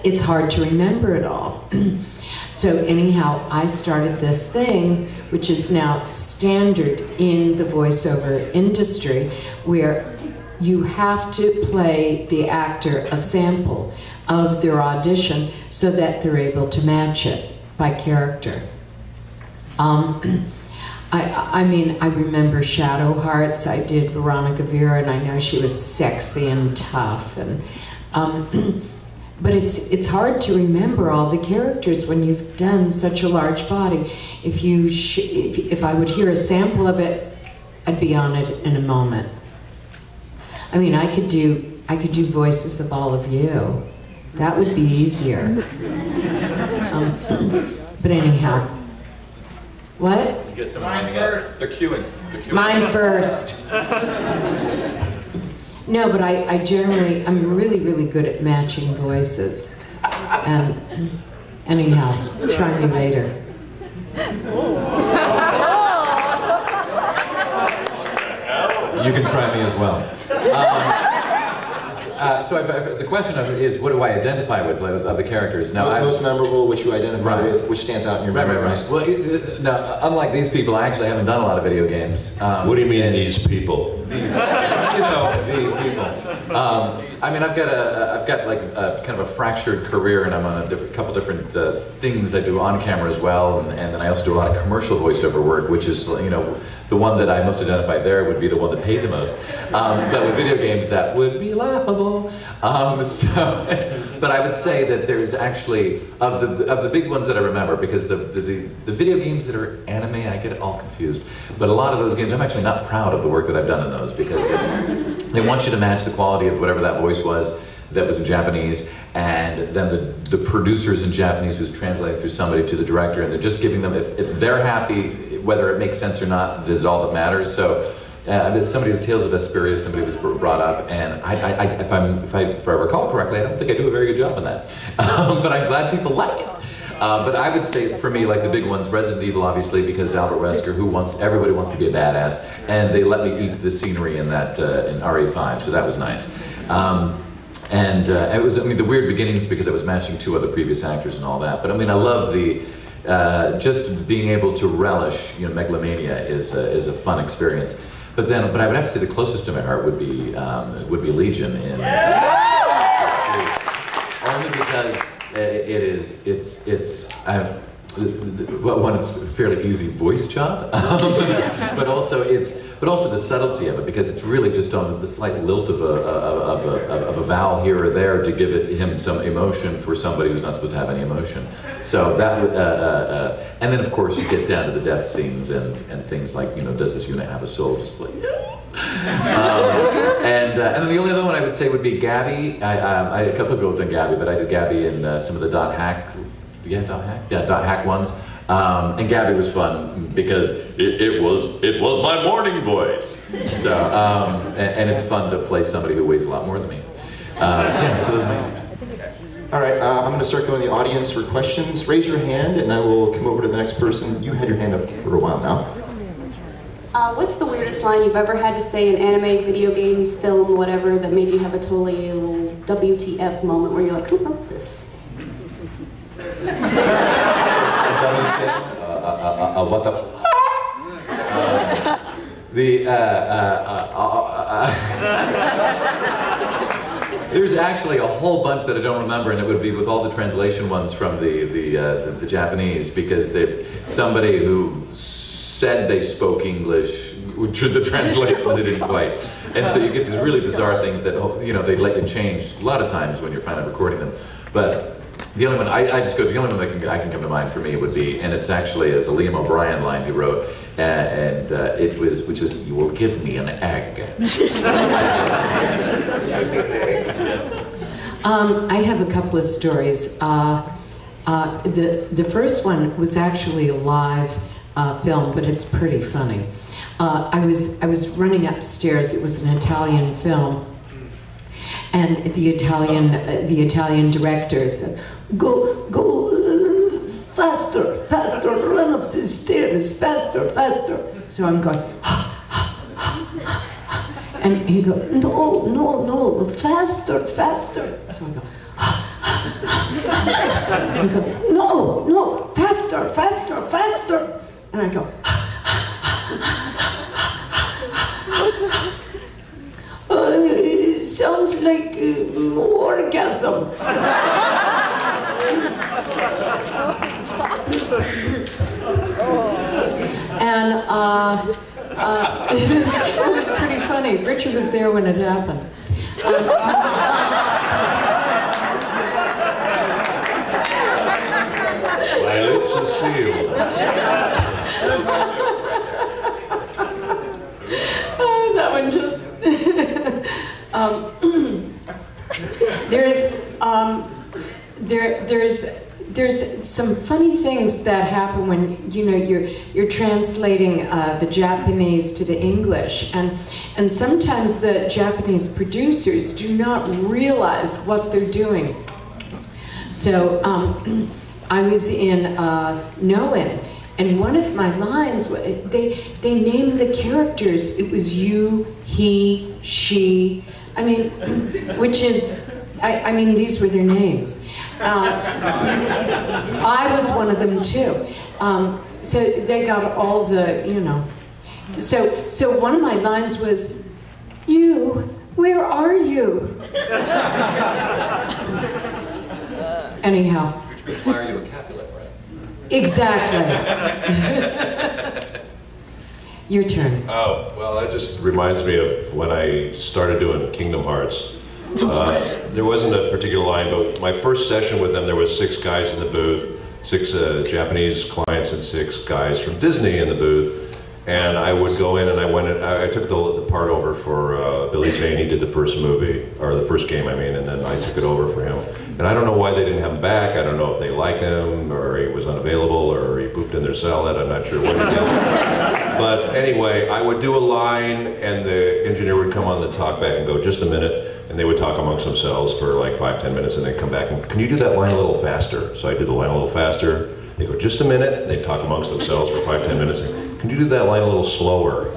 it's hard to remember it all. So anyhow, I started this thing, which is now standard in the voiceover industry, where you have to play the actor a sample of their audition so that they're able to match it by character. I mean, I remember Shadow Hearts. I did Veronica Vera, and I know she was sexy and tough, and but it's hard to remember all the characters when you've done such a large body. If I would hear a sample of it, I'd be on it in a moment. I mean, I could do voices of all of you. That would be easier. But anyhow, what? You get some mine first. They're queuing. Mine first. No, but I'm really, really good at matching voices. And anyhow, try me later. You can try me as well. So the question is, what do I identify with of the characters? Now, most memorable, which you identify with, which stands out in your memory. Right. Well, now, unlike these people, I actually haven't done a lot of video games. What do you mean, these people? These people. I mean, I've got like kind of a fractured career, and I'm on a couple different things I do on camera as well, and then I also do a lot of commercial voiceover work, which is, the one that I most identify there would be the one that paid the most. But with video games, that would be laughable. But I would say that there's actually of the big ones that I remember, because the video games that are anime, I get it all confused. But a lot of those games, I'm actually not proud of the work that I've done in those, because they want you to match the quality of whatever that voice was that was in Japanese, and then the producers in Japanese who's translating through somebody to the director, and they're just giving them, if they're happy, whether it makes sense or not, this is all that matters. So somebody, the Tales of Vesperia, somebody was brought up, and if I recall correctly, I don't think I do a very good job on that. But I'm glad people like it. But I would say, for me, like the big ones, Resident Evil, obviously, because Albert Wesker, everybody wants to be a badass, and they let me eat the scenery in that in RE5, so that was nice. It was, the weird beginnings, because I was matching 2 other previous actors and all that. But I mean, I love the just being able to relish, Megalomania is a fun experience. But I would have to say the closest to my heart would be Legion in only because it's a fairly easy voice job, but also the subtlety of it, because it's really just on the slight lilt of a vowel here or there to give him some emotion for somebody who's not supposed to have any emotion. So that and then of course you get down to the death scenes and things like, does this unit have a soul? Just like and then the only other one I would say would be Gabby. A couple of people have done Gabby, but I did Gabby in some of the Dot Hack ones. And Gabby was fun because it was my morning voice. So and it's fun to play somebody who weighs a lot more than me. So those are my answers. All right, I'm going to start going to the audience for questions. Raise your hand, and I will come over to the next person. You had your hand up for a while now. What's the weirdest line you've ever had to say in anime, video games, film, whatever, that made you have a totally little WTF moment where you're like, who wrote this? What the? There's actually a whole bunch that I don't remember, and it would be with all the translation ones from the Japanese, because somebody who said they spoke English, the translation they didn't quite, and so you get these really bizarre things that they let you change a lot of times when you're finally recording them. But the only one the only one that I can come to mind for me would be, and it's actually a Liam O'Brien line he wrote, which was, "You will give me an egg." I have a couple of stories. The first one was actually a live film, but it's pretty funny. I was running upstairs. It was an Italian film, and the Italian director said, "Go, faster, run up the stairs, faster." So I'm going, and he goes, no, faster. So I go, And I go, no, no, faster, faster, faster. And I go, sounds like orgasm. And it was pretty funny. Richard was there when it happened. My lips are sealed. That one just... there's some funny things that happen when you're translating the Japanese to the English, and sometimes the Japanese producers do not realize what they're doing. So I was in Noen, and one of my lines, they named the characters. It was you, he, she. I mean, which is, I mean, these were their names. I was one of them too. So they got all the, So one of my lines was, you, where are you? Anyhow. Which means, why are you a Capulet, right? Exactly. Your turn. Oh, well, that just reminds me of when I started doing Kingdom Hearts. There wasn't a particular line, but my first session with them, there was 6 guys in the booth, 6 Japanese clients and 6 guys from Disney in the booth. And I would go in and I took the part over for Billy Zane. He did the first movie, or the first game, I mean, and then I took it over for him. And I don't know why they didn't have him back. I don't know if they liked him, or he was unavailable, or he pooped in their salad. I'm not sure what he did. But anyway, I would do a line, and the engineer would come on the talkback and go, just a minute. And they would talk amongst themselves for like 5-10 minutes, and they'd come back and, can you do that line a little faster? So I did the line a little faster. They go, just a minute. And they'd talk amongst themselves for 5-10 minutes. Can you do that line a little slower?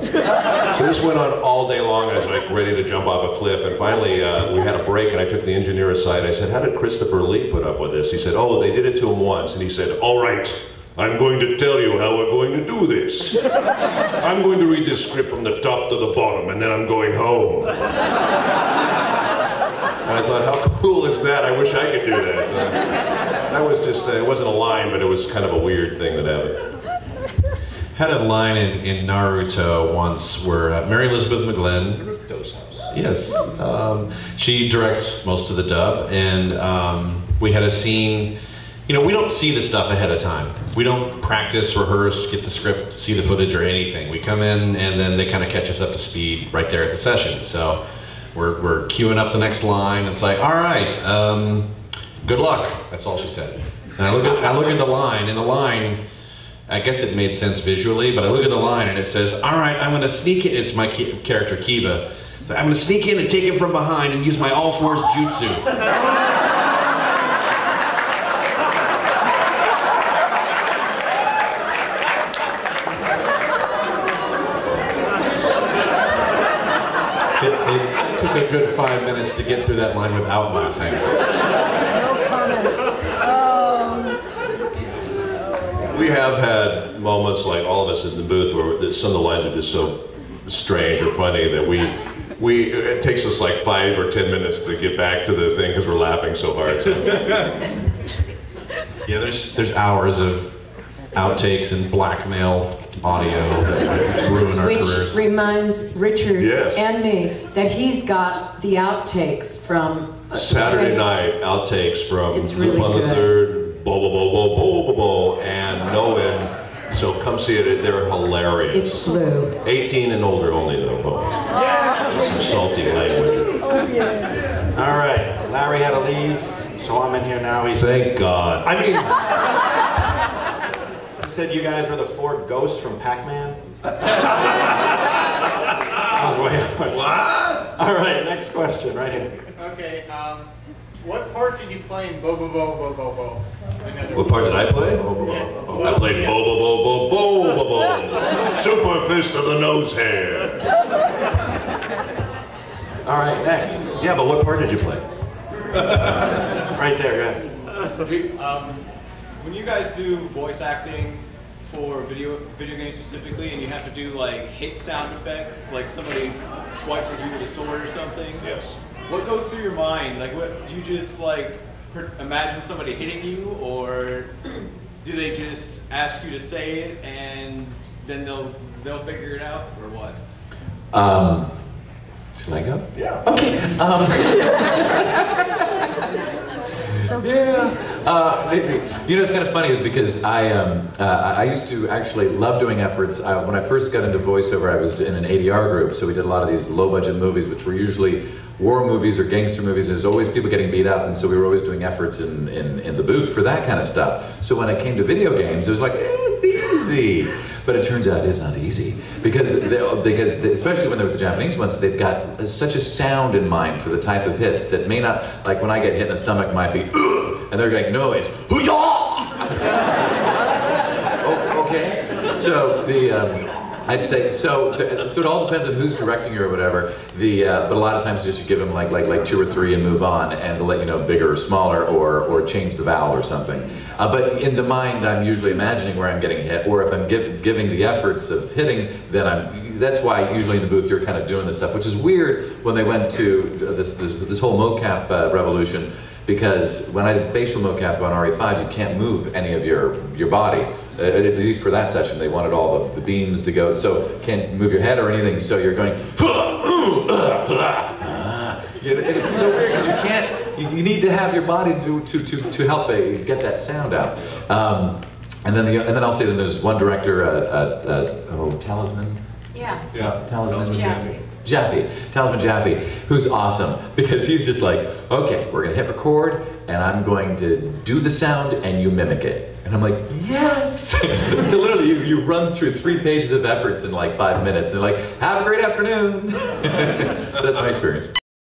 So this went on all day long. I was like ready to jump off a cliff. And finally, we had a break, and I took the engineer aside. I said, how did Christopher Lee put up with this? He said, oh, they did it to him once. And he said, all right, I'm going to tell you how we're going to do this. I'm going to read this script from the top to the bottom, and then I'm going home. And I thought, how cool is that? I wish I could do that. So that was just, it wasn't a line, but it was kind of a weird thing that happened. Had a line in Naruto once where Mary Elizabeth McGlynn, Naruto's house. yes, she directs most of the dub, and we had a scene. We don't see the stuff ahead of time. We don't practice, rehearse, get the script, see the footage or anything. We come in and then they kind of catch us up to speed right there at the session. So we're queuing up the next line. And it's like, all right, good luck. That's all she said. And I look at the line, and the line, I guess it made sense visually, but I look at the line and it says, all right, I'm gonna sneak in. It's my character Kiba. So I'm gonna sneak in and take him from behind and use my all-fours jutsu. It took a good 5 minutes to get through that line without laughing. No comment. We have had moments like all of us in the booth where some of the lines are just so strange or funny that it takes us like 5 or 10 minutes to get back to the thing because we're laughing so hard. So. Yeah, there's hours of outtakes and blackmail audio that ruin our careers. Which reminds Richard Yes. and me that he's got the outtakes from Saturday night outtakes from It's really Loop on the good. 3rd, Bobobo-bobobo, and Noen. So come see it, they're hilarious. It's blue. 18 and older only though, folks. Yeah. Some salty language. Oh, yeah. All right, Larry had to leave, so I'm in here now. He Thank God. I mean, said you guys were the 4 ghosts from Pac-Man. I was way out. what? All right, next question, right here. Okay, what part did you play in Bobobo-bobobo? What part did I play? I played Bobobo-bobobo, Super Fist of the Nose Hair. All right, next. Yeah, but what part did you play? Right there, go ahead. When you guys do voice acting for video games specifically, and you have to do like hit sound effects, like somebody swipes at you with a sword or something. Yes. What goes through your mind? Like, what do you just like imagine somebody hitting you, or do they just ask you to say it and then they'll figure it out, or what? Should I go? Yeah. Okay. You know, it's kind of funny is because I used to actually love doing efforts. When I first got into voiceover, I was in an ADR group, so we did a lot of these low-budget movies, which were usually war movies or gangster movies. There's always people getting beat up, and so we were always doing efforts in the booth for that kind of stuff. So when it came to video games, it was like, it's easy. But it turns out it's not easy because especially when they're the Japanese ones, they've got such a sound in mind for the type of hits that may not, like when I get hit in the stomach, it might be, and they're going, no, it's, okay. So I'd say so it all depends on who's directing you or whatever. But a lot of times just you give them like 2 or 3 and move on, and they'll let you know bigger or smaller or change the vowel or something. But in the mind, I'm usually imagining where I'm getting hit, or if I'm giving the efforts of hitting, then that's why usually in the booth you're kind of doing this stuff, which is weird when they went to this whole mocap revolution. Because when I did facial mocap on RE5, you can't move any of your body. At least for that session, they wanted all the beams to go, so can't move your head or anything. So you're going, and it's so weird because you can't. You need to have your body to help get that sound out. And then I'll say that there's one director, Talisman. Yeah. Talisman Jaffe. Talisman Jaffe, who's awesome because he's just like, okay, we're gonna hit record and I'm going to do the sound and you mimic it. And I'm like, yes! So literally you run through 3 pages of efforts in like 5 minutes and like, have a great afternoon. So that's my experience.